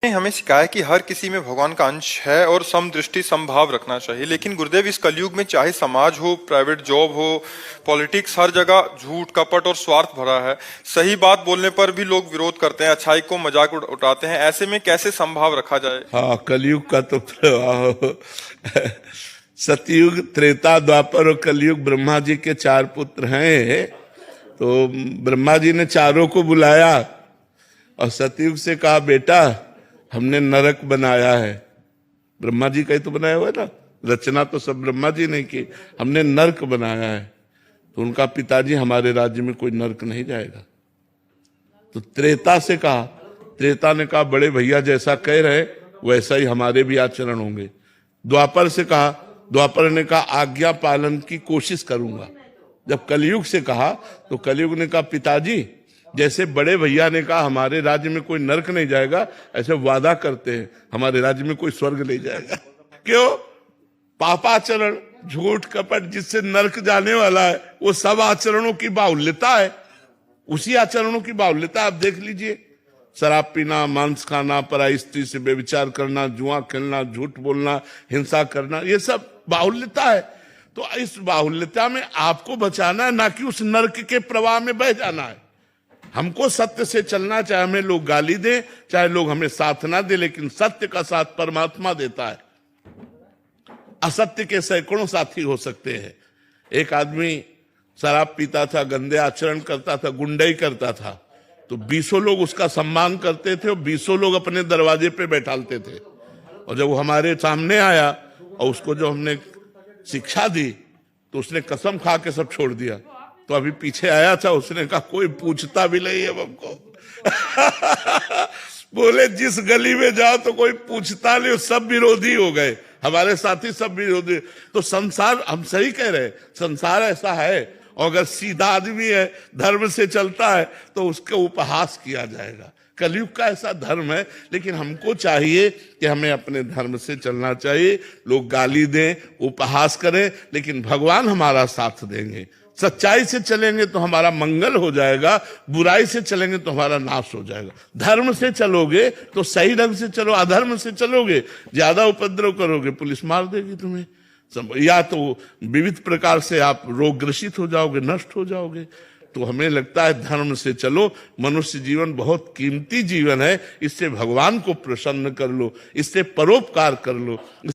ने हमें सिखाया कि हर किसी में भगवान का अंश है और समदृष्टि समभाव रखना चाहिए। लेकिन गुरुदेव, इस कलयुग में चाहे समाज हो, प्राइवेट जॉब हो, पॉलिटिक्स, हर जगह झूठ, कपट और स्वार्थ भरा है। सही बात बोलने पर भी लोग विरोध करते हैं, अच्छाई को मजाक उठाते हैं। ऐसे में कैसे समभाव रखा जाए? हाँ, कलयुग का तो प्रवाह सतयुग, त्रेता, द्वापर और कलयुग ब्रह्मा जी के चार पुत्र हैं। तो ब्रह्मा जी ने चारों को बुलाया और सतयुग से कहा, बेटा हमने नरक बनाया है। ब्रह्मा जी का ही तो बनाया हुआ है ना, रचना तो सब ब्रह्मा जी ने की। हमने नरक बनाया है। तो उनका पिताजी, हमारे राज्य में कोई नरक नहीं जाएगा। तो त्रेता से कहा, त्रेता ने कहा, बड़े भैया जैसा कह रहे वैसा ही हमारे भी आचरण होंगे। द्वापर से कहा, द्वापर ने कहा, आज्ञा पालन की कोशिश करूंगा। जब कलयुग से कहा तो कलयुग ने कहा, पिताजी जैसे बड़े भैया ने कहा हमारे राज्य में कोई नरक नहीं जाएगा, ऐसे वादा करते हैं हमारे राज्य में कोई स्वर्ग नहीं जाएगा। क्यों? पापाचरण, झूठ, कपट जिससे नरक जाने वाला है, वो सब आचरणों की बाहुल्यता है। उसी आचरणों की बाहुल्यता आप देख लीजिए। शराब पीना, मांस खाना, पराई स्त्री से बेविचार करना, जुआ खेलना, झूठ बोलना, हिंसा करना, ये सब बाहुल्यता है। तो इस बाहुल्यता में आपको बचाना है, ना कि उस नरक के प्रवाह में बह जाना है। हमको सत्य से चलना, चाहे हमें लोग गाली दें, चाहे लोग हमें साथ ना दे, लेकिन सत्य का साथ परमात्मा देता है। असत्य के सैकड़ों साथी हो सकते हैं। एक आदमी शराब पीता था, गंदे आचरण करता था, गुंडाई करता था, तो 20 लोग उसका सम्मान करते थे और 20 लोग अपने दरवाजे पे बैठालते थे। और जब वो हमारे सामने आया और उसको जो हमने शिक्षा दी, तो उसने कसम खा के सब छोड़ दिया। तो अभी पीछे आया था, उसने कहा, कोई पूछता भी नहीं है हमको। बोले जिस गली में जाओ तो कोई पूछता नहीं, सब विरोधी हो गए, हमारे साथी सब विरोधी। तो संसार, हम सही कह रहे हैं, संसार ऐसा है। और अगर सीधा आदमी है, धर्म से चलता है, तो उसका उपहास किया जाएगा। कलयुग का ऐसा धर्म है। लेकिन हमको चाहिए कि हमें अपने धर्म से चलना चाहिए। लोग गाली दें, उपहास करें, लेकिन भगवान हमारा साथ देंगे। सच्चाई से चलेंगे तो हमारा मंगल हो जाएगा, बुराई से चलेंगे तो हमारा नाश हो जाएगा। धर्म से चलोगे तो सही ढंग से चलो, अधर्म से चलोगे, ज्यादा उपद्रव करोगे, पुलिस मार देगी तुम्हें, या तो विविध प्रकार से आप रोग ग्रसित हो जाओगे, नष्ट हो जाओगे। तो हमें लगता है धर्म से चलो। मनुष्य जीवन बहुत कीमती जीवन है, इससे भगवान को प्रसन्न कर लो, इससे परोपकार कर लो।